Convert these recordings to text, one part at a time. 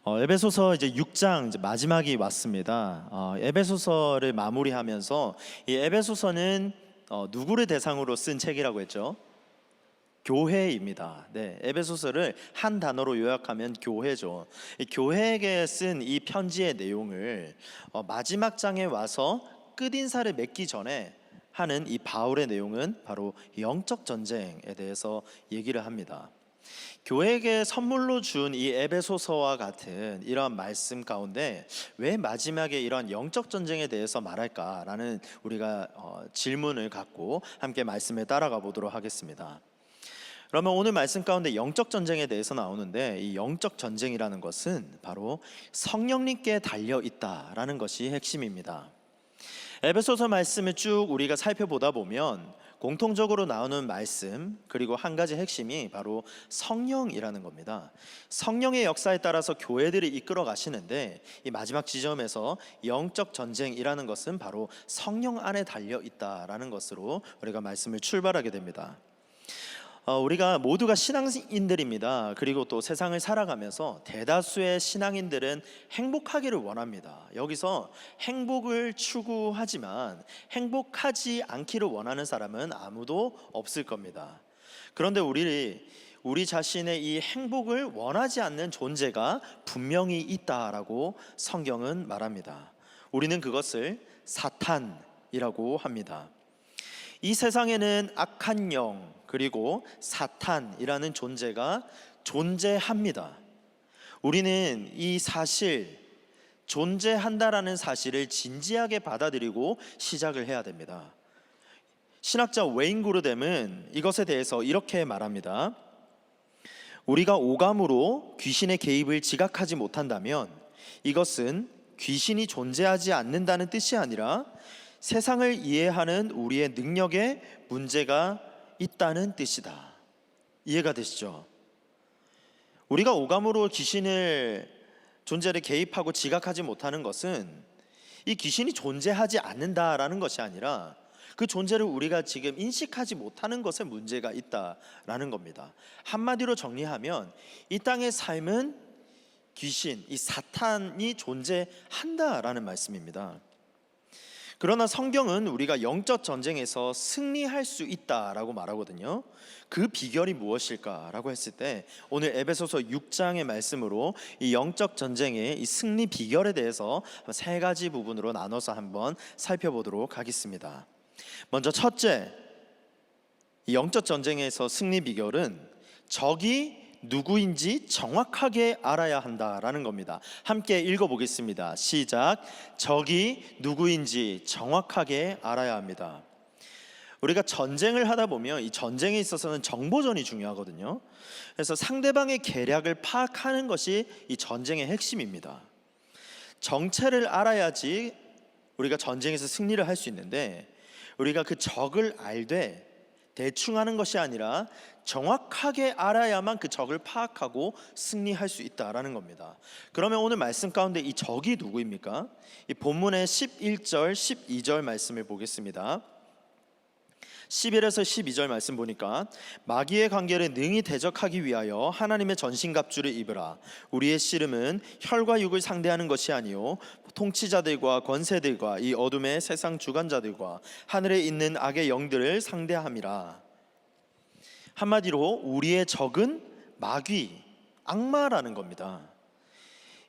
에베소서 이제 6장 이제 마지막이 왔습니다. 에베소서를 마무리하면서 이 에베소서는 누구를 대상으로 쓴 책이라고 했죠? 교회입니다. 네, 에베소서를 한 단어로 요약하면 교회죠. 이 교회에게 쓴 이 편지의 내용을 마지막 장에 와서 끝인사를 맺기 전에 하는 이 바울의 내용은 바로 영적 전쟁에 대해서 얘기를 합니다. 교회에게 선물로 준 이 에베소서와 같은 이러한 말씀 가운데 왜 마지막에 이러한 영적 전쟁에 대해서 말할까라는 우리가 질문을 갖고 함께 말씀에 따라가 보도록 하겠습니다. 그러면 오늘 말씀 가운데 영적 전쟁에 대해서 나오는데, 이 영적 전쟁이라는 것은 바로 성령님께 달려 있다라는 것이 핵심입니다. 에베소서 말씀을 쭉 우리가 살펴보다 보면 공통적으로 나오는 말씀, 그리고 한 가지 핵심이 바로 성령이라는 겁니다. 성령의 역사에 따라서 교회들이 이끌어 가시는데, 이 마지막 지점에서 영적 전쟁이라는 것은 바로 성령 안에 달려 있다라는 것으로 우리가 말씀을 출발하게 됩니다. 우리가 모두가 신앙인들입니다. 그리고 또 세상을 살아가면서 대다수의 신앙인들은 행복하기를 원합니다. 여기서 행복을 추구하지만 행복하지 않기를 원하는 사람은 아무도 없을 겁니다. 그런데 우리 자신의 이 행복을 원하지 않는 존재가 분명히 있다라고 성경은 말합니다. 우리는 그것을 사탄이라고 합니다. 이 세상에는 악한 영, 그리고 사탄이라는 존재가 존재합니다. 우리는 이 사실, 존재한다라는 사실을 진지하게 받아들이고 시작을 해야 됩니다. 신학자 웨인 구르뎀은 이것에 대해서 이렇게 말합니다. 우리가 오감으로 귀신의 개입을 지각하지 못한다면 이것은 귀신이 존재하지 않는다는 뜻이 아니라 세상을 이해하는 우리의 능력에 문제가 있다는 뜻이다. 이해가 되시죠? 우리가 오감으로 귀신을 존재를 개입하고 지각하지 못하는 것은 이 귀신이 존재하지 않는다라는 것이 아니라 그 존재를 우리가 지금 인식하지 못하는 것에 문제가 있다라는 겁니다. 한마디로 정리하면 이 땅의 삶은 귀신, 이 사탄이 존재한다라는 말씀입니다. 그러나 성경은 우리가 영적 전쟁에서 승리할 수 있다라고 말하거든요. 그 비결이 무엇일까라고 했을 때 오늘 에베소서 6장의 말씀으로 이 영적 전쟁의 이 승리 비결에 대해서 세 가지 부분으로 나눠서 한번 살펴보도록 하겠습니다. 먼저 첫째, 이 영적 전쟁에서 승리 비결은 적이 누구인지 정확하게 알아야 한다라는 겁니다. 함께 읽어보겠습니다. 시작. 적이 누구인지 정확하게 알아야 합니다. 우리가 전쟁을 하다 보면 이 전쟁에 있어서는 정보전이 중요하거든요. 그래서 상대방의 계략을 파악하는 것이 이 전쟁의 핵심입니다. 정체를 알아야지 우리가 전쟁에서 승리를 할 수 있는데, 우리가 그 적을 알되 대충 하는 것이 아니라 정확하게 알아야만 그 적을 파악하고 승리할 수 있다라는 겁니다. 그러면 오늘 말씀 가운데 이 적이 누구입니까? 이 본문의 11절, 12절 말씀을 보겠습니다. 11에서 12절 말씀 보니까 마귀의 관계를 능히 대적하기 위하여 하나님의 전신갑주를 입으라. 우리의 씨름은 혈과 육을 상대하는 것이 아니요 통치자들과 권세들과 이 어둠의 세상 주관자들과 하늘에 있는 악의 영들을 상대함이라. 한마디로 우리의 적은 마귀, 악마라는 겁니다.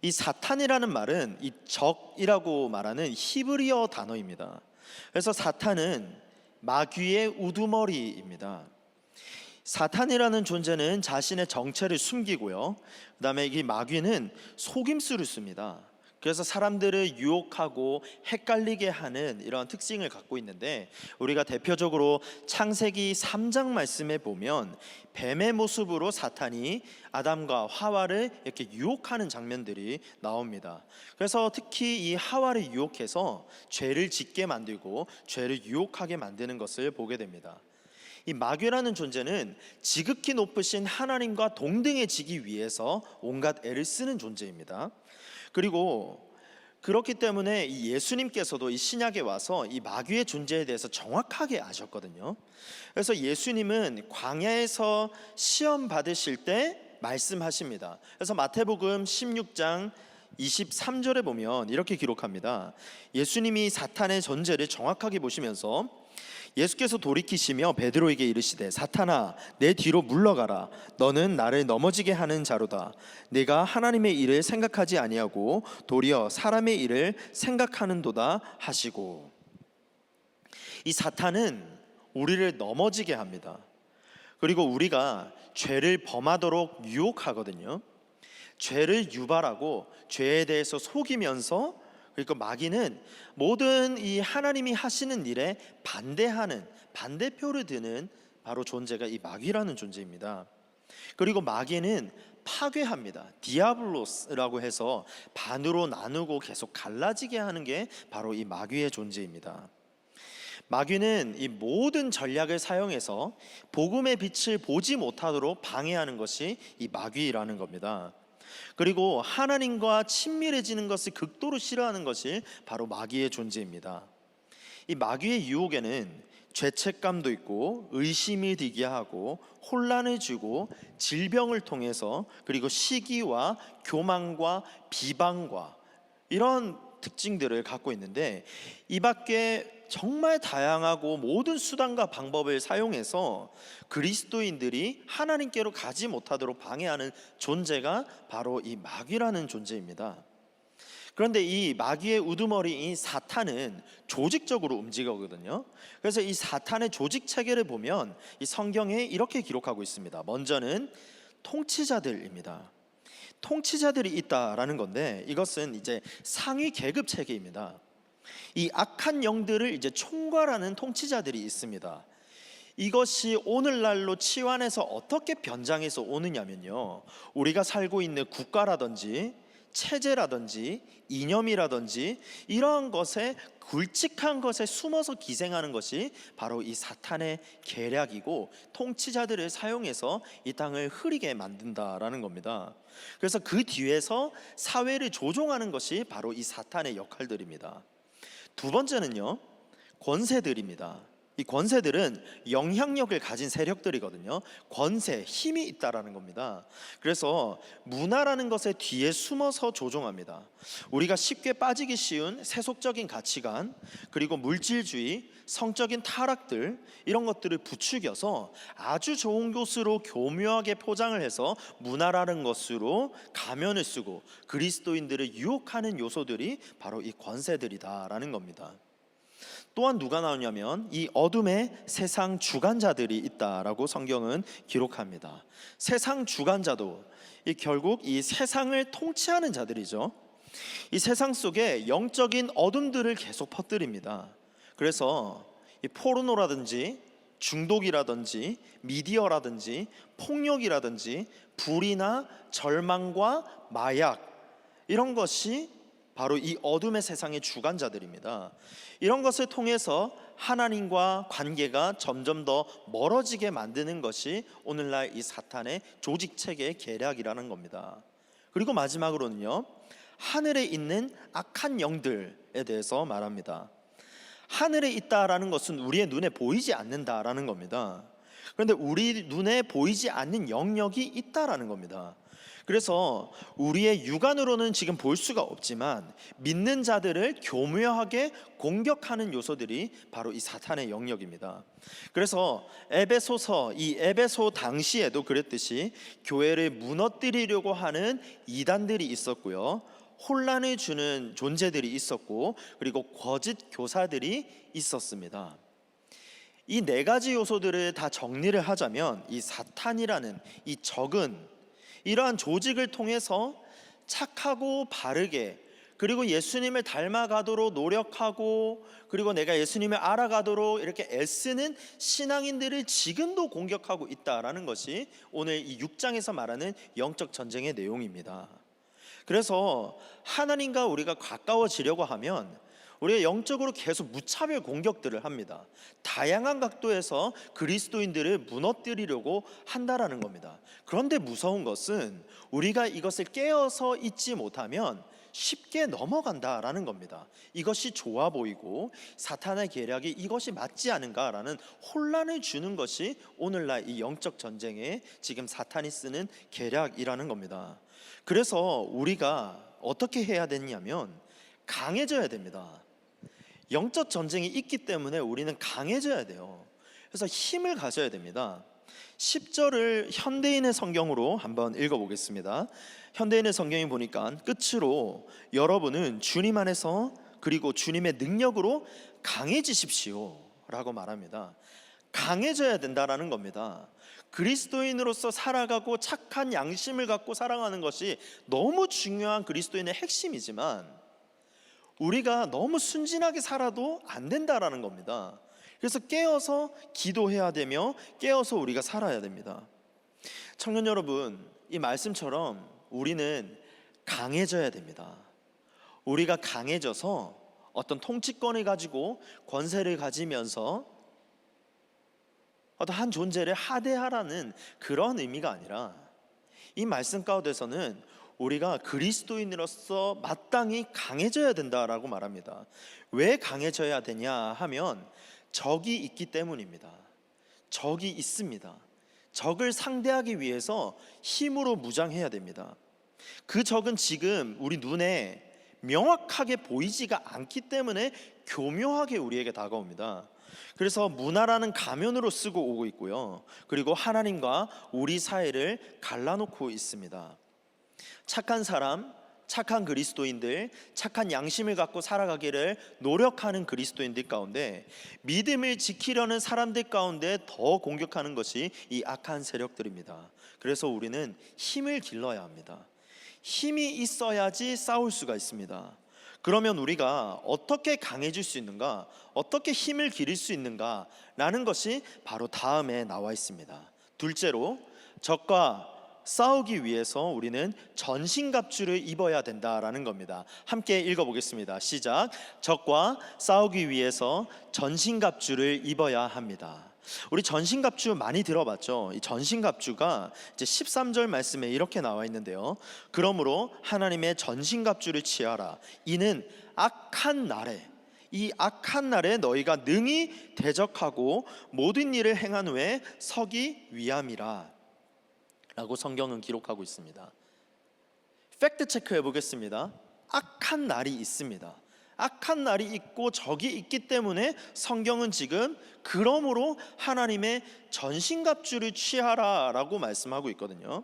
이 사탄이라는 말은 이 적이라고 말하는 히브리어 단어입니다. 그래서 사탄은 마귀의 우두머리입니다. 사탄이라는 존재는 자신의 정체를 숨기고요, 그 다음에 이 마귀는 속임수를 씁니다. 그래서 사람들을 유혹하고 헷갈리게 하는 이런 특징을 갖고 있는데, 우리가 대표적으로 창세기 3장 말씀에 보면 뱀의 모습으로 사탄이 아담과 하와를 이렇게 유혹하는 장면들이 나옵니다. 그래서 특히 이 하와를 유혹해서 죄를 짓게 만들고 죄를 유혹하게 만드는 것을 보게 됩니다. 이 마귀라는 존재는 지극히 높으신 하나님과 동등해지기 위해서 온갖 애를 쓰는 존재입니다. 그리고 그렇기 때문에 이 예수님께서도 이 신약에 와서 이 마귀의 존재에 대해서 정확하게 아셨거든요. 그래서 예수님은 광야에서 시험 받으실 때 말씀하십니다. 그래서 마태복음 16장 23절에 보면 이렇게 기록합니다. 예수님이 사탄의 존재를 정확하게 보시면서 예수께서 돌이키시며 베드로에게 이르시되 사탄아 내 뒤로 물러가라 너는 나를 넘어지게 하는 자로다 내가 하나님의 일을 생각하지 아니하고 도리어 사람의 일을 생각하는도다 하시고, 이 사탄은 우리를 넘어지게 합니다. 그리고 우리가 죄를 범하도록 유혹하거든요. 죄를 유발하고 죄에 대해서 속이면서, 그러니까 마귀는 모든 이 하나님이 하시는 일에 반대하는, 반대표를 드는 바로 존재가 이 마귀라는 존재입니다. 그리고 마귀는 파괴합니다. 디아블로스라고 해서 반으로 나누고 계속 갈라지게 하는 게 바로 이 마귀의 존재입니다. 마귀는 이 모든 전략을 사용해서 복음의 빛을 보지 못하도록 방해하는 것이 이 마귀라는 겁니다. 그리고 하나님과 친밀해지는 것을 극도로 싫어하는 것이 바로 마귀의 존재입니다. 이 마귀의 유혹에는 죄책감도 있고 의심이 들게 하고 혼란을 주고 질병을 통해서, 그리고 시기와 교만과 비방과 이런 특징들을 갖고 있는데, 이 밖에 정말 다양하고 모든 수단과 방법을 사용해서 그리스도인들이 하나님께로 가지 못하도록 방해하는 존재가 바로 이 마귀라는 존재입니다. 그런데 이 마귀의 우두머리인 사탄은 조직적으로 움직이거든요. 그래서 이 사탄의 조직 체계를 보면 이 성경에 이렇게 기록하고 있습니다. 먼저는 통치자들입니다. 통치자들이 있다라는 건데, 이것은 이제 상위 계급 체계입니다. 이 악한 영들을 이제 총괄하는 통치자들이 있습니다. 이것이 오늘날로 치환해서 어떻게 변장해서 오느냐면요, 우리가 살고 있는 국가라든지 체제라든지 이념이라든지 이러한 것에, 굵직한 것에 숨어서 기생하는 것이 바로 이 사탄의 계략이고, 통치자들을 사용해서 이 땅을 흐리게 만든다라는 겁니다. 그래서 그 뒤에서 사회를 조종하는 것이 바로 이 사탄의 역할들입니다. 두 번째는요, 권세들입니다. 이 권세들은 영향력을 가진 세력들이거든요. 권세, 힘이 있다라는 겁니다. 그래서 문화라는 것의 뒤에 숨어서 조종합니다. 우리가 쉽게 빠지기 쉬운 세속적인 가치관, 그리고 물질주의, 성적인 타락들, 이런 것들을 부추겨서 아주 좋은 것으로 교묘하게 포장을 해서 문화라는 것으로 가면을 쓰고 그리스도인들을 유혹하는 요소들이 바로 이 권세들이다라는 겁니다. 또한 누가 나오냐면 이 어둠의 세상 주관자들이 있다라고 성경은 기록합니다. 세상 주관자도 결국 이 세상을 통치하는 자들이죠. 이 세상 속에 영적인 어둠들을 계속 퍼뜨립니다. 그래서 이 포르노라든지 중독이라든지 미디어라든지 폭력이라든지 불이나 절망과 마약, 이런 것이 바로 이 어둠의 세상의 주관자들입니다. 이런 것을 통해서 하나님과 관계가 점점 더 멀어지게 만드는 것이 오늘날 이 사탄의 조직체계의 계략이라는 겁니다. 그리고 마지막으로는요, 하늘에 있는 악한 영들에 대해서 말합니다. 하늘에 있다라는 것은 우리의 눈에 보이지 않는다라는 겁니다. 그런데 우리 눈에 보이지 않는 영역이 있다라는 겁니다. 그래서 우리의 육안으로는 지금 볼 수가 없지만 믿는 자들을 교묘하게 공격하는 요소들이 바로 이 사탄의 영역입니다. 그래서 에베소서, 이 에베소 당시에도 그랬듯이 교회를 무너뜨리려고 하는 이단들이 있었고요, 혼란을 주는 존재들이 있었고, 그리고 거짓 교사들이 있었습니다. 이 네 가지 요소들을 다 정리를 하자면 이 사탄이라는 이 적은 이러한 조직을 통해서 착하고 바르게, 그리고 예수님을 닮아가도록 노력하고, 그리고 내가 예수님을 알아가도록 이렇게 애쓰는 신앙인들을 지금도 공격하고 있다라는 것이 오늘 이 6장에서 말하는 영적 전쟁의 내용입니다. 그래서 하나님과 우리가 가까워지려고 하면 우리가 영적으로 계속 무차별 공격들을 합니다. 다양한 각도에서 그리스도인들을 무너뜨리려고 한다라는 겁니다. 그런데 무서운 것은 우리가 이것을 깨어서 잊지 못하면 쉽게 넘어간다라는 겁니다. 이것이 좋아 보이고 사탄의 계략이 이것이 맞지 않은가라는 혼란을 주는 것이 오늘날 이 영적 전쟁에 지금 사탄이 쓰는 계략이라는 겁니다. 그래서 우리가 어떻게 해야 되냐면 강해져야 됩니다. 영적 전쟁이 있기 때문에 우리는 강해져야 돼요. 그래서 힘을 가져야 됩니다. 10절을 현대인의 성경으로 한번 읽어보겠습니다. 현대인의 성경이 보니까 끝으로 여러분은 주님 안에서 그리고 주님의 능력으로 강해지십시오 라고 말합니다. 강해져야 된다라는 겁니다. 그리스도인으로서 살아가고 착한 양심을 갖고 살아가는 것이 너무 중요한 그리스도인의 핵심이지만 우리가 너무 순진하게 살아도 안 된다라는 겁니다. 그래서 깨어서 기도해야 되며 깨어서 우리가 살아야 됩니다. 청년 여러분, 이 말씀처럼 우리는 강해져야 됩니다. 우리가 강해져서 어떤 통치권을 가지고 권세를 가지면서 어떤 한 존재를 하대하라는 그런 의미가 아니라 이 말씀 가운데서는 우리가 그리스도인으로서 마땅히 강해져야 된다라고 말합니다. 왜 강해져야 되냐 하면 적이 있기 때문입니다. 적이 있습니다. 적을 상대하기 위해서 힘으로 무장해야 됩니다. 그 적은 지금 우리 눈에 명확하게 보이지가 않기 때문에 교묘하게 우리에게 다가옵니다. 그래서 문화라는 가면으로 쓰고 오고 있고요. 그리고 하나님과 우리 사이를 갈라놓고 있습니다. 착한 사람, 착한 그리스도인들, 착한 양심을 갖고 살아가기를 노력하는 그리스도인들 가운데 믿음을 지키려는 사람들 가운데 더 공격하는 것이 이 악한 세력들입니다. 그래서 우리는 힘을 길러야 합니다. 힘이 있어야지 싸울 수가 있습니다. 그러면 우리가 어떻게 강해질 수 있는가, 어떻게 힘을 기를 수 있는가 라는 것이 바로 다음에 나와 있습니다. 둘째로, 적과 싸우기 위해서 우리는 전신갑주를 입어야 된다라는 겁니다. 함께 읽어보겠습니다. 시작. 적과 싸우기 위해서 전신갑주를 입어야 합니다. 우리 전신갑주 많이 들어봤죠? 이 전신갑주가 이제 13절 말씀에 이렇게 나와 있는데요. 그러므로 하나님의 전신갑주를 취하라. 이는 악한 날에 이 악한 날에 너희가 능히 대적하고 모든 일을 행한 후에 서기 위함이라 라고 성경은 기록하고 있습니다. 팩트 체크해 보겠습니다. 악한 날이 있습니다. 악한 날이 있고 적이 있기 때문에 성경은 지금 그러므로 하나님의 전신갑주를 취하라 라고 말씀하고 있거든요.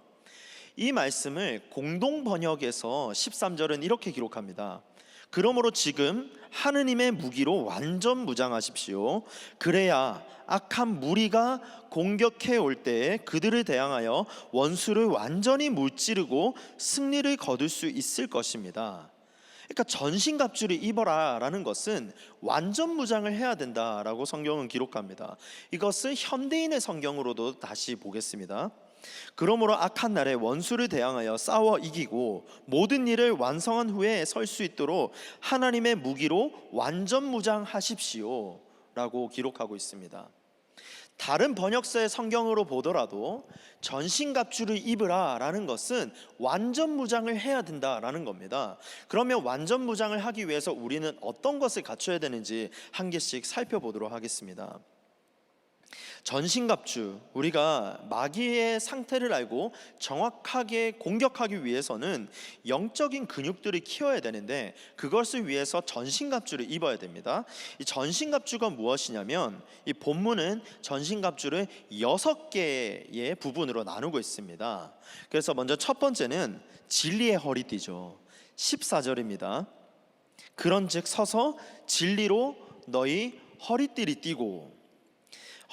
이 말씀을 공동 번역에서 13절은 이렇게 기록합니다. 그러므로 지금 하느님의 무기로 완전 무장하십시오. 그래야 악한 무리가 공격해 올 때에 그들을 대항하여 원수를 완전히 무찌르고 승리를 거둘 수 있을 것입니다. 그러니까 전신갑주를 입어라 라는 것은 완전 무장을 해야 된다라고 성경은 기록합니다. 이것을 현대인의 성경으로도 다시 보겠습니다. 그러므로 악한 날에 원수를 대항하여 싸워 이기고 모든 일을 완성한 후에 설 수 있도록 하나님의 무기로 완전 무장하십시오 라고 기록하고 있습니다. 다른 번역서의 성경으로 보더라도 전신갑주를 입으라 라는 것은 완전 무장을 해야 된다라는 겁니다. 그러면 완전 무장을 하기 위해서 우리는 어떤 것을 갖춰야 되는지 한 개씩 살펴보도록 하겠습니다. 전신갑주, 우리가 마귀의 상태를 알고 정확하게 공격하기 위해서는 영적인 근육들을 키워야 되는데 그것을 위해서 전신갑주를 입어야 됩니다. 이 전신갑주가 무엇이냐면 이 본문은 전신갑주를 6개의 부분으로 나누고 있습니다. 그래서 먼저 첫 번째는 진리의 허리띠죠. 14절입니다. 그런즉 서서 진리로 너희 허리띠를 띠고.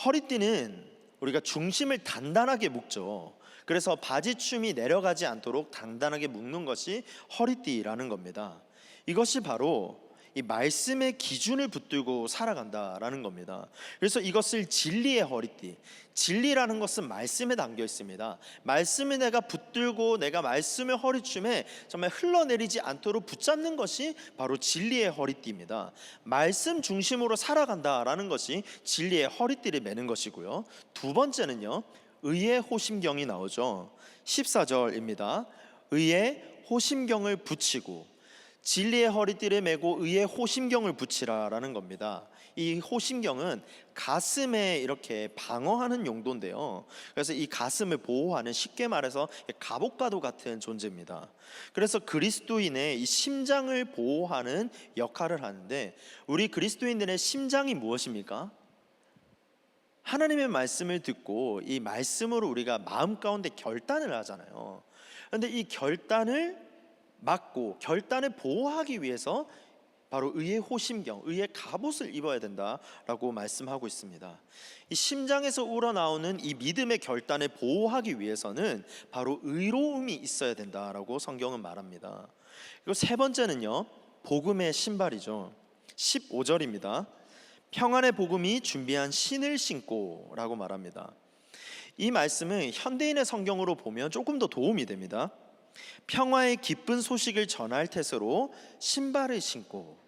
허리띠는 우리가 중심을 단단하게 묶죠. 그래서 바지춤이 내려가지 않도록 단단하게 묶는 것이 허리띠라는 겁니다. 이것이 바로 이 말씀의 기준을 붙들고 살아간다라는 겁니다. 그래서 이것을 진리의 허리띠, 진리라는 것은 말씀에 담겨 있습니다. 말씀을 내가 붙들고 내가 말씀의 허리춤에 정말 흘러내리지 않도록 붙잡는 것이 바로 진리의 허리띠입니다. 말씀 중심으로 살아간다라는 것이 진리의 허리띠를 매는 것이고요. 두 번째는요, 의의 호심경이 나오죠. 14절입니다. 의의 호심경을 붙이고, 진리의 허리띠를 메고 의의 호심경을 붙이라라는 겁니다. 이 호심경은 가슴에 이렇게 방어하는 용도인데요. 그래서 이 가슴을 보호하는, 쉽게 말해서 갑옷과도 같은 존재입니다. 그래서 그리스도인의 이 심장을 보호하는 역할을 하는데, 우리 그리스도인들의 심장이 무엇입니까? 하나님의 말씀을 듣고 이 말씀으로 우리가 마음 가운데 결단을 하잖아요. 그런데 이 결단을 막고 결단을 보호하기 위해서 바로 의의 호심경, 의의 갑옷을 입어야 된다라고 말씀하고 있습니다. 이 심장에서 우러나오는 이 믿음의 결단을 보호하기 위해서는 바로 의로움이 있어야 된다라고 성경은 말합니다. 그리고 세 번째는요, 복음의 신발이죠. 15절입니다. 평안의 복음이 준비한 신을 신고 라고 말합니다. 이 말씀은 현대인의 성경으로 보면 조금 더 도움이 됩니다. 평화의 기쁜 소식을 전할 태세로 신발을 신고.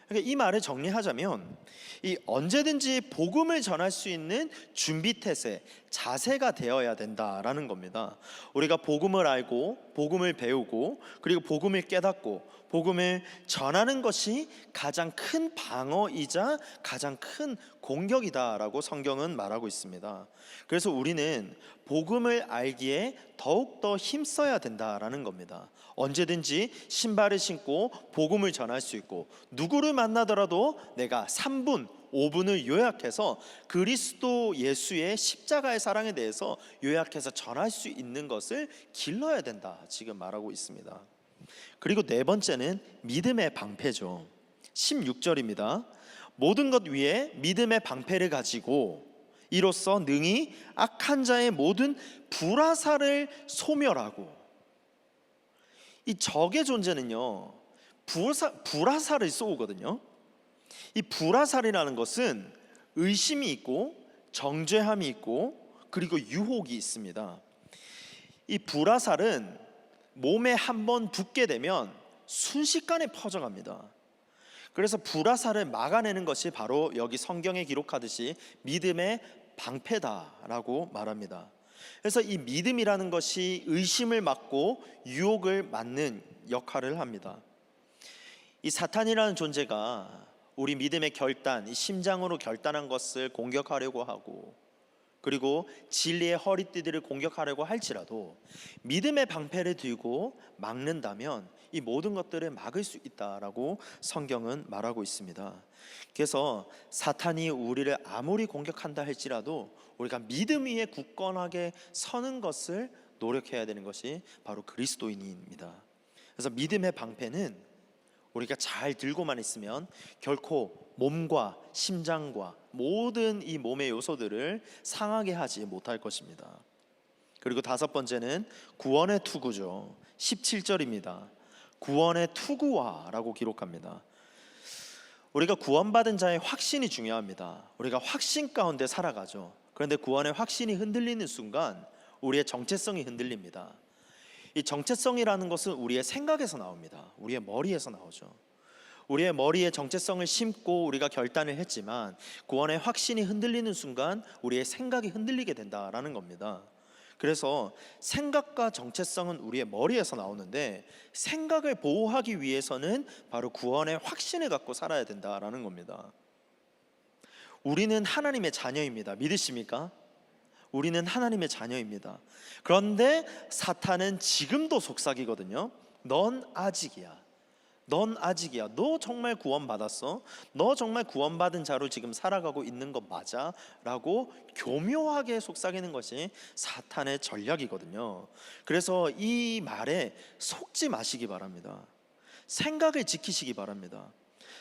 그러니까 이 말을 정리하자면, 이 언제든지 복음을 전할 수 있는 준비 태세, 자세가 되어야 된다라는 겁니다. 우리가 복음을 알고 복음을 배우고 그리고 복음을 깨닫고 복음을 전하는 것이 가장 큰 방어이자 가장 큰 공격이다라고 성경은 말하고 있습니다. 그래서 우리는 복음을 알기에 더욱더 힘써야 된다라는 겁니다. 언제든지 신발을 신고 복음을 전할 수 있고, 누구를 만나더라도 내가 3분, 5분을 요약해서 그리스도 예수의 십자가의 사랑에 대해서 요약해서 전할 수 있는 것을 길러야 된다, 지금 말하고 있습니다. 그리고 네 번째는 믿음의 방패죠. 16절입니다. 모든 것 위에 믿음의 방패를 가지고 이로써 능히 악한 자의 모든 불화살을 소멸하고. 이 적의 존재는요, 불화살을 쏘거든요. 이 불화살이라는 것은 의심이 있고 정죄함이 있고 그리고 유혹이 있습니다. 이 불화살은 몸에 한번 붙게 되면 순식간에 퍼져갑니다. 그래서 불화살을 막아내는 것이 바로 여기 성경에 기록하듯이 믿음의 방패다라고 말합니다. 그래서 이 믿음이라는 것이 의심을 막고 유혹을 막는 역할을 합니다. 이 사탄이라는 존재가 우리 믿음의 결단, 이 심장으로 결단한 것을 공격하려고 하고, 그리고 진리의 허리띠들을 공격하려고 할지라도 믿음의 방패를 들고 막는다면 이 모든 것들을 막을 수 있다라고 성경은 말하고 있습니다. 그래서 사탄이 우리를 아무리 공격한다 할지라도 우리가 믿음 위에 굳건하게 서는 것을 노력해야 되는 것이 바로 그리스도인입니다. 그래서 믿음의 방패는 우리가 잘 들고만 있으면 결코 몸과 심장과 모든 이 몸의 요소들을 상하게 하지 못할 것입니다. 그리고 다섯 번째는 구원의 투구죠. 17절입니다. 구원의 투구화라고 기록합니다. 우리가 구원받은 자의 확신이 중요합니다. 우리가 확신 가운데 살아가죠. 그런데 구원의 확신이 흔들리는 순간 우리의 정체성이 흔들립니다. 이 정체성이라는 것은 우리의 생각에서 나옵니다. 우리의 머리에서 나오죠. 우리의 머리에 정체성을 심고 우리가 결단을 했지만 구원의 확신이 흔들리는 순간 우리의 생각이 흔들리게 된다라는 겁니다. 그래서 생각과 정체성은 우리의 머리에서 나오는데, 생각을 보호하기 위해서는 바로 구원의 확신을 갖고 살아야 된다라는 겁니다. 우리는 하나님의 자녀입니다. 믿으십니까? 우리는 하나님의 자녀입니다. 그런데 사탄은 지금도 속삭이거든요. 넌 아직이야. 넌 아직이야. 너 정말 구원받았어? 너 정말 구원받은 자로 지금 살아가고 있는 거 맞아? 라고 교묘하게 속삭이는 것이 사탄의 전략이거든요. 그래서 이 말에 속지 마시기 바랍니다. 생각을 지키시기 바랍니다.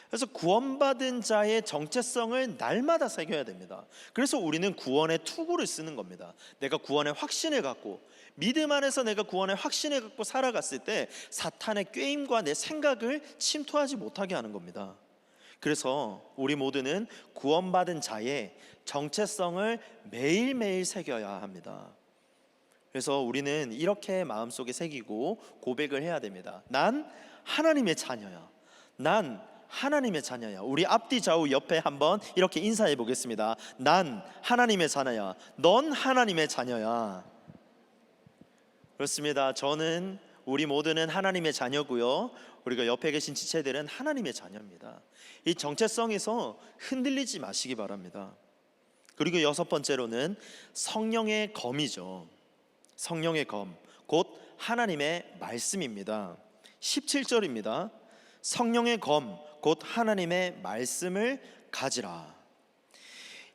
그래서 구원받은 자의 정체성을 날마다 새겨야 됩니다. 그래서 우리는 구원의 투구를 쓰는 겁니다. 내가 구원의 확신을 갖고, 믿음 안에서 내가 구원의 확신을 갖고 살아갔을 때 사탄의 꾀임과 내 생각을 침투하지 못하게 하는 겁니다. 그래서 우리 모두는 구원받은 자의 정체성을 매일매일 새겨야 합니다. 그래서 우리는 이렇게 마음속에 새기고 고백을 해야 됩니다. 난 하나님의 자녀야. 난 하나님의 자녀야. 우리 앞뒤 좌우 옆에 한번 이렇게 인사해 보겠습니다. 난 하나님의 자녀야. 넌 하나님의 자녀야. 그렇습니다. 우리 모두는 하나님의 자녀고요. 우리가 옆에 계신 지체들은 하나님의 자녀입니다. 이 정체성에서 흔들리지 마시기 바랍니다. 그리고 여섯 번째로는 성령의 검이죠. 성령의 검, 곧 하나님의 말씀입니다. 17절입니다. 성령의 검, 곧 하나님의 말씀을 가지라.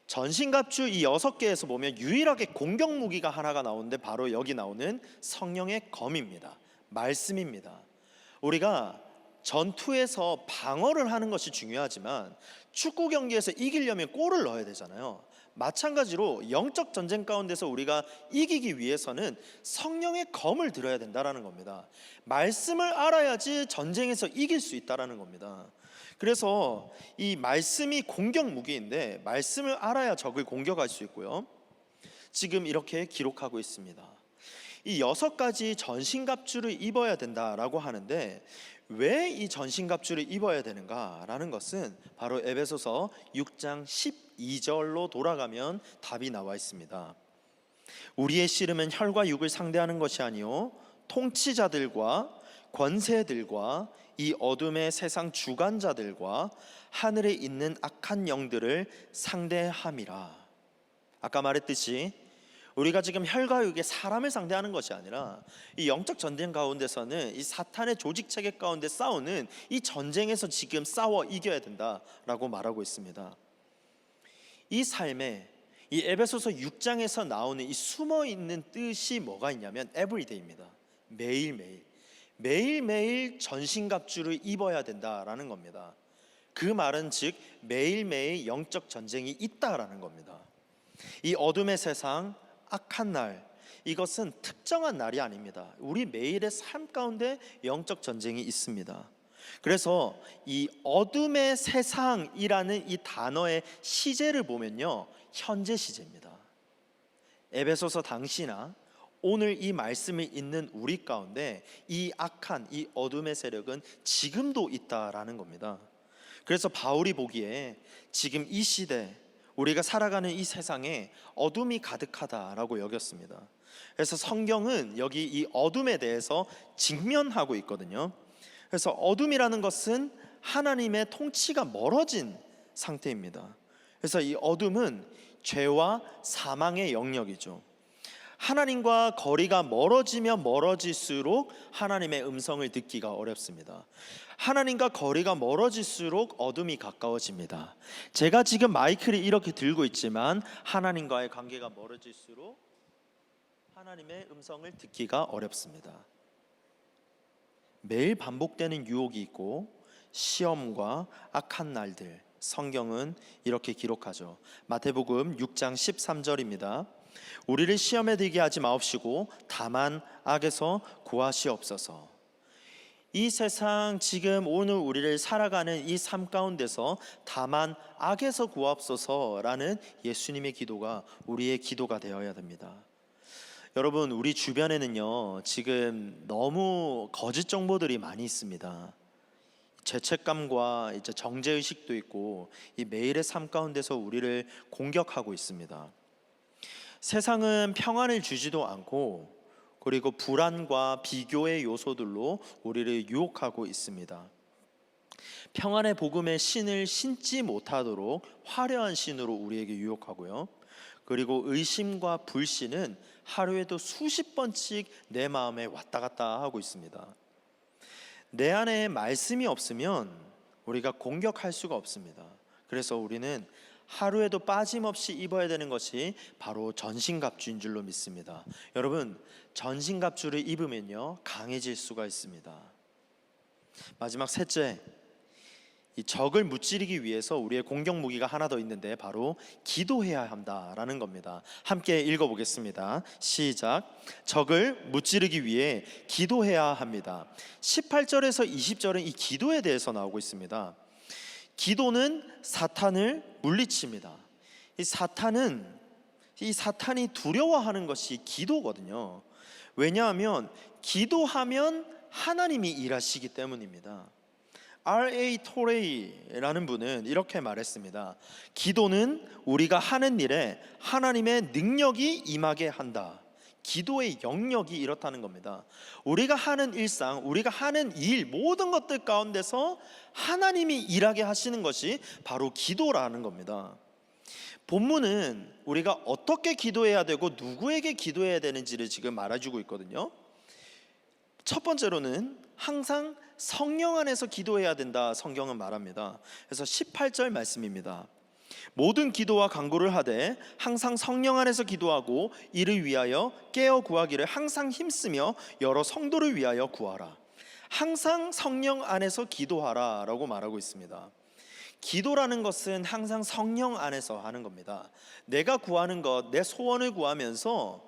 전신갑주 이 6개에서 보면 유일하게 공격 무기가 하나가 나오는데 바로 여기 나오는 성령의 검입니다. 말씀입니다. 우리가 전투에서 방어를 하는 것이 중요하지만 축구 경기에서 이기려면 골을 넣어야 되잖아요. 마찬가지로 영적 전쟁 가운데서 우리가 이기기 위해서는 성령의 검을 들어야 된다는 겁니다. 말씀을 알아야지 전쟁에서 이길 수 있다는 겁니다. 그래서 이 말씀이 공격 무기인데 말씀을 알아야 적을 공격할 수 있고요. 지금 이렇게 기록하고 있습니다. 이 6가지 전신갑주를 입어야 된다라고 하는데 왜 이 전신갑주를 입어야 되는가라는 것은 바로 에베소서 6장 12절로 돌아가면 답이 나와 있습니다. 우리의 씨름은 혈과 육을 상대하는 것이 아니요 통치자들과 권세들과 이 어둠의 세상 주관자들과 하늘에 있는 악한 영들을 상대함이라. 아까 말했듯이 우리가 지금 혈과 육의 사람을 상대하는 것이 아니라 이 영적 전쟁 가운데서는 이 사탄의 조직 체계 가운데 싸우는 이 전쟁에서 지금 싸워 이겨야 된다라고 말하고 있습니다. 이 삶에 이 에베소서 6장에서 나오는 이 숨어 있는 뜻이 뭐가 있냐면 everyday입니다. 매일매일 전신갑주를 입어야 된다라는 겁니다. 그 말은 즉 매일매일 영적 전쟁이 있다라는 겁니다. 이 어둠의 세상, 악한 날, 이것은 특정한 날이 아닙니다. 우리 매일의 삶 가운데 영적 전쟁이 있습니다. 그래서 이 어둠의 세상이라는 이 단어의 시제를 보면요, 현재 시제입니다. 에베소서 당시나 오늘 이 말씀을 읽는 우리 가운데 이 악한 이 어둠의 세력은 지금도 있다라는 겁니다. 그래서 바울이 보기에 지금 이 시대 우리가 살아가는 이 세상에 어둠이 가득하다라고 여겼습니다. 그래서 성경은 여기 이 어둠에 대해서 직면하고 있거든요. 그래서 어둠이라는 것은 하나님의 통치가 멀어진 상태입니다. 그래서 이 어둠은 죄와 사망의 영역이죠. 하나님과 거리가 멀어지면 멀어질수록 하나님의 음성을 듣기가 어렵습니다. 하나님과 거리가 멀어질수록 어둠이 가까워집니다. 제가 지금 마이크를 이렇게 들고 있지만 하나님과의 관계가 멀어질수록 하나님의 음성을 듣기가 어렵습니다. 매일 반복되는 유혹이 있고 시험과 악한 날들, 성경은 이렇게 기록하죠. 마태복음 6장 13절입니다. 우리를 시험에 들게 하지 마옵시고 다만 악에서 구하시옵소서. 이 세상 지금 오늘 우리를 살아가는 이 삶 가운데서 다만 악에서 구하옵소서라는 예수님의 기도가 우리의 기도가 되어야 됩니다. 여러분, 우리 주변에는요 지금 너무 거짓 정보들이 많이 있습니다. 죄책감과 이제 정죄의식도 있고 이 매일의 삶 가운데서 우리를 공격하고 있습니다. 세상은 평안을 주지도 않고 그리고 불안과 비교의 요소들로 우리를 유혹하고 있습니다. 평안의 복음의 신을 신지 못하도록 화려한 신으로 우리에게 유혹하고요. 그리고 의심과 불신은 하루에도 수십 번씩 내 마음에 왔다 갔다 하고 있습니다. 내 안에 말씀이 없으면 우리가 공격할 수가 없습니다. 그래서 우리는 하루에도 빠짐없이 입어야 되는 것이 바로 전신갑주인 줄로 믿습니다. 여러분, 전신갑주를 입으면요 강해질 수가 있습니다. 마지막 셋째, 이 적을 무찌르기 위해서 우리의 공격 무기가 하나 더 있는데 바로 기도해야 한다라는 겁니다. 함께 읽어보겠습니다. 시작. 적을 무찌르기 위해 기도해야 합니다. 18절에서 20절은 이 기도에 대해서 나오고 있습니다. 기도는 사탄을 물리칩니다. 이 사탄이 두려워하는 것이 기도거든요. 왜냐하면 기도하면 하나님이 일하시기 때문입니다. R.A. 토레이라는 분은 이렇게 말했습니다. 기도는 우리가 하는 일에 하나님의 능력이 임하게 한다. 기도의 영역이 이렇다는 겁니다. 우리가 하는 일상, 우리가 하는 일, 모든 것들 가운데서 하나님이 일하게 하시는 것이 바로 기도라는 겁니다. 본문은 우리가 어떻게 기도해야 되고 누구에게 기도해야 되는지를 지금 말해주고 있거든요. 첫 번째로는 항상 성령 안에서 기도해야 된다, 성경은 말합니다. 그래서 18절 말씀입니다. 모든 기도와 간구를 하되 항상 성령 안에서 기도하고 이를 위하여 깨어 구하기를 항상 힘쓰며 여러 성도를 위하여 구하라. 항상 성령 안에서 기도하라 라고 말하고 있습니다. 기도라는 것은 항상 성령 안에서 하는 겁니다. 내가 구하는 것, 내 소원을 구하면서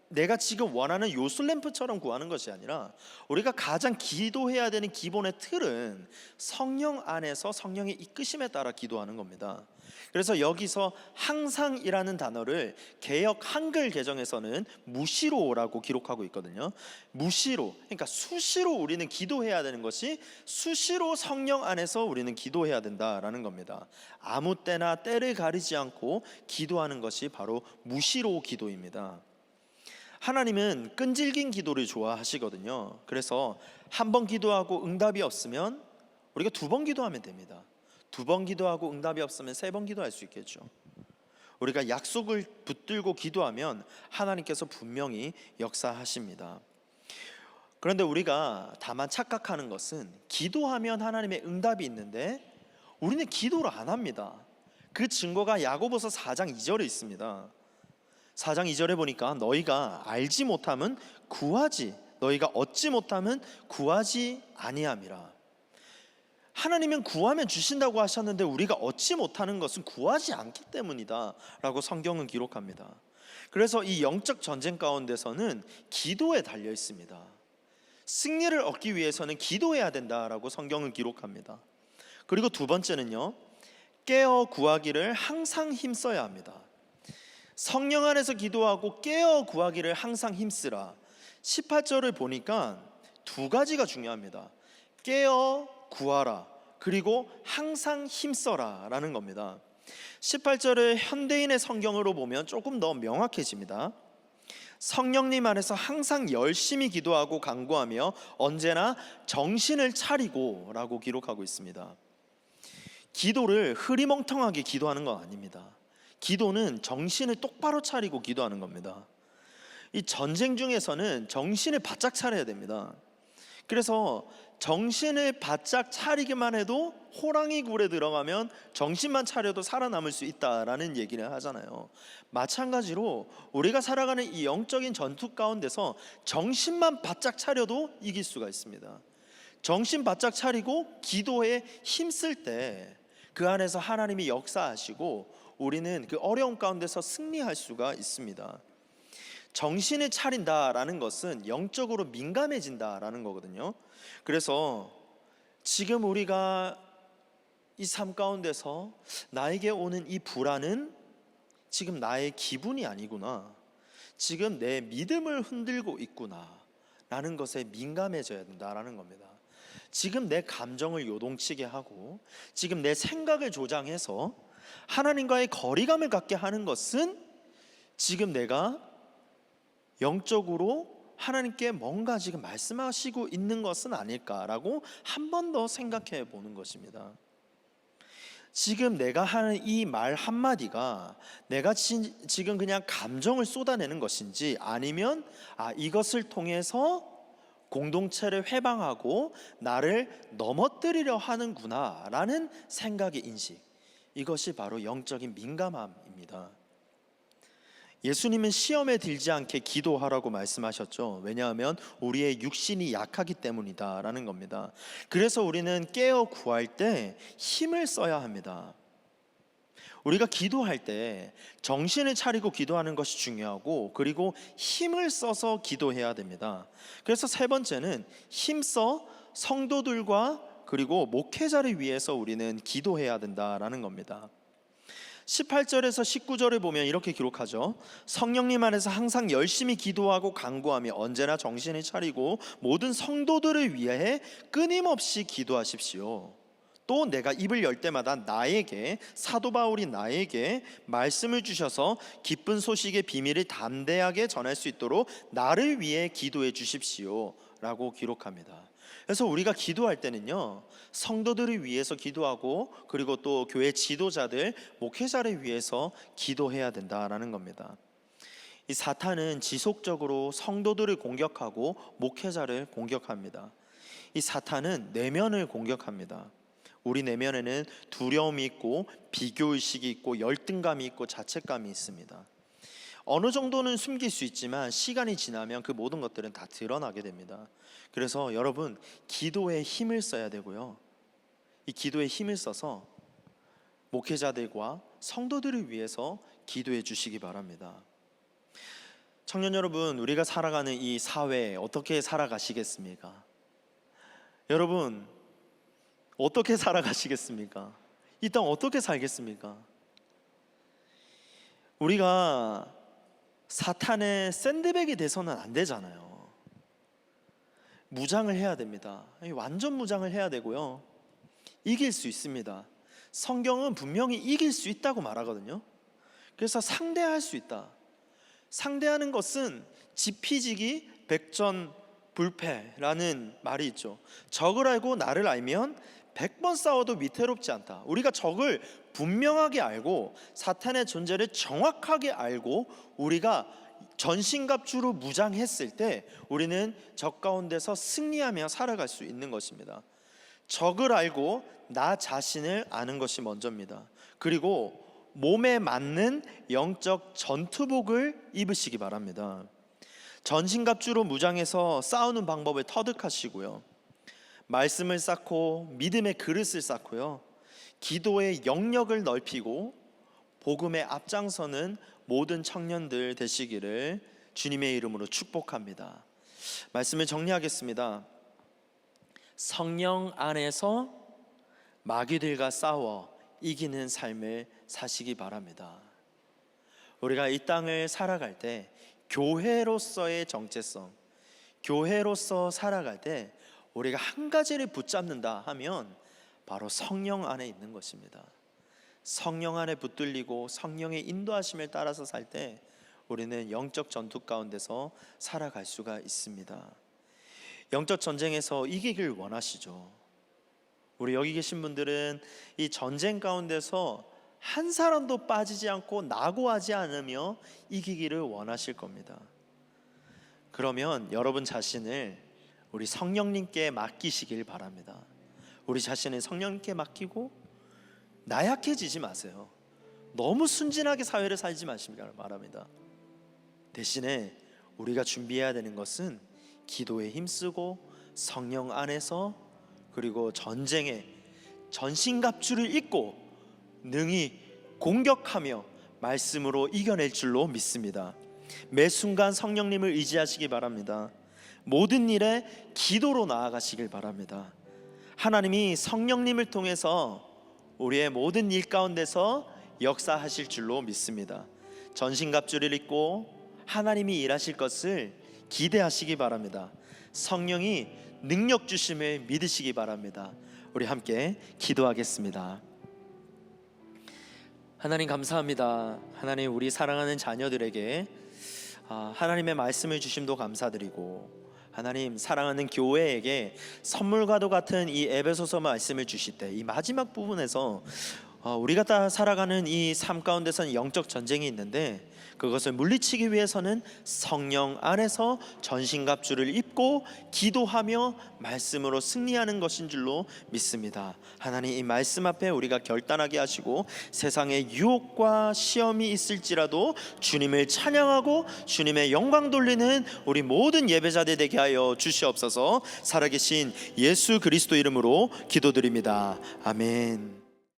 내가 지금 원하는 요술램프처럼 구하는 것이 아니라 우리가 가장 기도해야 되는 기본의 틀은 성령 안에서 성령의 이끄심에 따라 기도하는 겁니다. 그래서 여기서 항상이라는 단어를 개역 한글 개정에서는 무시로라고 기록하고 있거든요. 무시로, 그러니까 수시로 우리는 기도해야 되는 것이 수시로 성령 안에서 우리는 기도해야 된다라는 겁니다. 아무 때나 때를 가리지 않고 기도하는 것이 바로 무시로 기도입니다. 하나님은 끈질긴 기도를 좋아하시거든요. 그래서 한 번 기도하고 응답이 없으면 우리가 두 번 기도하면 됩니다. 두 번 기도하고 응답이 없으면 세 번 기도할 수 있겠죠. 우리가 약속을 붙들고 기도하면 하나님께서 분명히 역사하십니다. 그런데 우리가 다만 착각하는 것은 기도하면 하나님의 응답이 있는데 우리는 기도를 안 합니다. 그 증거가 야고보서 4장 2절에 있습니다. 4장 2절에 보니까 너희가 알지 못함은 구하지, 너희가 얻지 못함은 구하지 아니함이라. 하나님은 구하면 주신다고 하셨는데 우리가 얻지 못하는 것은 구하지 않기 때문이다 라고 성경은 기록합니다. 그래서 이 영적 전쟁 가운데서는 기도에 달려 있습니다. 승리를 얻기 위해서는 기도해야 된다라고 성경은 기록합니다. 그리고 두 번째는요, 깨어 구하기를 항상 힘써야 합니다. 성령 안에서 기도하고 깨어 구하기를 항상 힘쓰라. 18절을 보니까 두 가지가 중요합니다. 깨어 구하라, 그리고 항상 힘써라 라는 겁니다. 18절을 현대인의 성경으로 보면 조금 더 명확해집니다. 성령님 안에서 항상 열심히 기도하고 간구하며 언제나 정신을 차리고 라고 기록하고 있습니다. 기도를 흐리멍텅하게 기도하는 건 아닙니다. 기도는 정신을 똑바로 차리고 기도하는 겁니다. 이 전쟁 중에서는 정신을 바짝 차려야 됩니다. 그래서 정신을 바짝 차리기만 해도 호랑이 굴에 들어가면 정신만 차려도 살아남을 수 있다라는 얘기를 하잖아요. 마찬가지로 우리가 살아가는 이 영적인 전투 가운데서 정신만 바짝 차려도 이길 수가 있습니다. 정신 바짝 차리고 기도에 힘쓸 때 그 안에서 하나님이 역사하시고 우리는 그 어려움 가운데서 승리할 수가 있습니다. 정신을 차린다라는 것은 영적으로 민감해진다라는 거거든요. 그래서 지금 우리가 이 삶 가운데서 나에게 오는 이 불안은 지금 나의 기분이 아니구나, 지금 내 믿음을 흔들고 있구나 라는 것에 민감해져야 된다라는 겁니다. 지금 내 감정을 요동치게 하고 지금 내 생각을 조장해서 하나님과의 거리감을 갖게 하는 것은 지금 내가 영적으로 하나님께 뭔가 지금 말씀하시고 있는 것은 아닐까라고 한 번 더 생각해 보는 것입니다. 지금 내가 하는 이 말 한마디가 내가 지금 그냥 감정을 쏟아내는 것인지 아니면 이것을 통해서 공동체를 회방하고 나를 넘어뜨리려 하는구나 라는 생각의 인식, 이것이 바로 영적인 민감함입니다. 예수님은 시험에 들지 않게 기도하라고 말씀하셨죠. 왜냐하면 우리의 육신이 약하기 때문이다 라는 겁니다. 그래서 우리는 깨어 구할 때 힘을 써야 합니다. 우리가 기도할 때 정신을 차리고 기도하는 것이 중요하고, 그리고 힘을 써서 기도해야 됩니다. 그래서 세 번째는 힘써 성도들과 그리고 목회자를 위해서 우리는 기도해야 된다라는 겁니다. 18절에서 19절을 보면 이렇게 기록하죠. 성령님 안에서 항상 열심히 기도하고 간구하며 언제나 정신을 차리고 모든 성도들을 위해 끊임없이 기도하십시오. 또 내가 입을 열 때마다 나에게, 사도 바울이 나에게 말씀을 주셔서 기쁜 소식의 비밀을 담대하게 전할 수 있도록 나를 위해 기도해 주십시오 라고 기록합니다. 그래서 우리가 기도할 때는요, 성도들을 위해서 기도하고 그리고 또 교회 지도자들, 목회자를 위해서 기도해야 된다라는 겁니다. 이 사탄은 지속적으로 성도들을 공격하고 목회자를 공격합니다. 이 사탄은 내면을 공격합니다. 우리 내면에는 두려움이 있고 비교의식이 있고 열등감이 있고 자책감이 있습니다. 어느 정도는 숨길 수 있지만 시간이 지나면 그 모든 것들은 다 드러나게 됩니다. 그래서 여러분, 기도에 힘을 써야 되고요, 이 기도에 힘을 써서 목회자들과 성도들을 위해서 기도해 주시기 바랍니다. 청년 여러분, 우리가 살아가는 이 사회에 어떻게 살아가시겠습니까? 여러분, 어떻게 살아가시겠습니까? 이 땅 어떻게 살겠습니까? 우리가 사탄의 샌드백이 돼서는 안 되잖아요. 무장을 해야 됩니다. 완전 무장을 해야 되고요, 이길 수 있습니다. 성경은 분명히 이길 수 있다고 말하거든요. 그래서 상대할 수 있다. 상대하는 것은 지피지기 백전불패라는 말이 있죠. 적을 알고 나를 알면 100번 싸워도 위태롭지 않다. 우리가 적을 분명하게 알고 사탄의 존재를 정확하게 알고 우리가 전신갑주로 무장했을 때 우리는 적 가운데서 승리하며 살아갈 수 있는 것입니다. 적을 알고 나 자신을 아는 것이 먼저입니다. 그리고 몸에 맞는 영적 전투복을 입으시기 바랍니다. 전신갑주로 무장해서 싸우는 방법을 터득하시고요, 말씀을 쌓고 믿음의 그릇을 쌓고요, 기도의 영역을 넓히고 복음의 앞장서는 모든 청년들 되시기를 주님의 이름으로 축복합니다. 말씀을 정리하겠습니다. 성령 안에서 마귀들과 싸워 이기는 삶을 사시기 바랍니다. 우리가 이 땅을 살아갈 때 교회로서의 정체성, 교회로서 살아갈 때 우리가 한 가지를 붙잡는다 하면 바로 성령 안에 있는 것입니다. 성령 안에 붙들리고 성령의 인도하심을 따라서 살 때 우리는 영적 전투 가운데서 살아갈 수가 있습니다. 영적 전쟁에서 이기길 원하시죠. 우리 여기 계신 분들은 이 전쟁 가운데서 한 사람도 빠지지 않고 낙오하지 않으며 이기기를 원하실 겁니다. 그러면 여러분 자신을 우리 성령님께 맡기시길 바랍니다. 우리 자신을 성령님께 맡기고 나약해지지 마세요. 너무 순진하게 사회를 살지 마시기 바랍니다. 대신에 우리가 준비해야 되는 것은 기도에 힘쓰고 성령 안에서 그리고 전쟁에 전신갑주를 입고 능히 공격하며 말씀으로 이겨낼 줄로 믿습니다. 매 순간 성령님을 의지하시기 바랍니다. 모든 일에 기도로 나아가시길 바랍니다. 하나님이 성령님을 통해서 우리의 모든 일 가운데서 역사하실 줄로 믿습니다. 전신갑주를 입고 하나님이 일하실 것을 기대하시기 바랍니다. 성령이 능력 주심을 믿으시기 바랍니다. 우리 함께 기도하겠습니다. 하나님 감사합니다. 하나님, 우리 사랑하는 자녀들에게 하나님의 말씀을 주심도 감사드리고, 하나님 사랑하는 교회에게 선물과도 같은 이 에베소서 말씀을 주실 때 이 마지막 부분에서 우리가 다 살아가는 이 삶 가운데서는 영적 전쟁이 있는데 그것을 물리치기 위해서는 성령 안에서 전신갑주를 입고 기도하며 말씀으로 승리하는 것인 줄로 믿습니다. 하나님, 이 말씀 앞에 우리가 결단하게 하시고 세상에 유혹과 시험이 있을지라도 주님을 찬양하고 주님의 영광 돌리는 우리 모든 예배자들 되게 하여 주시옵소서. 살아계신 예수 그리스도 이름으로 기도드립니다. 아멘.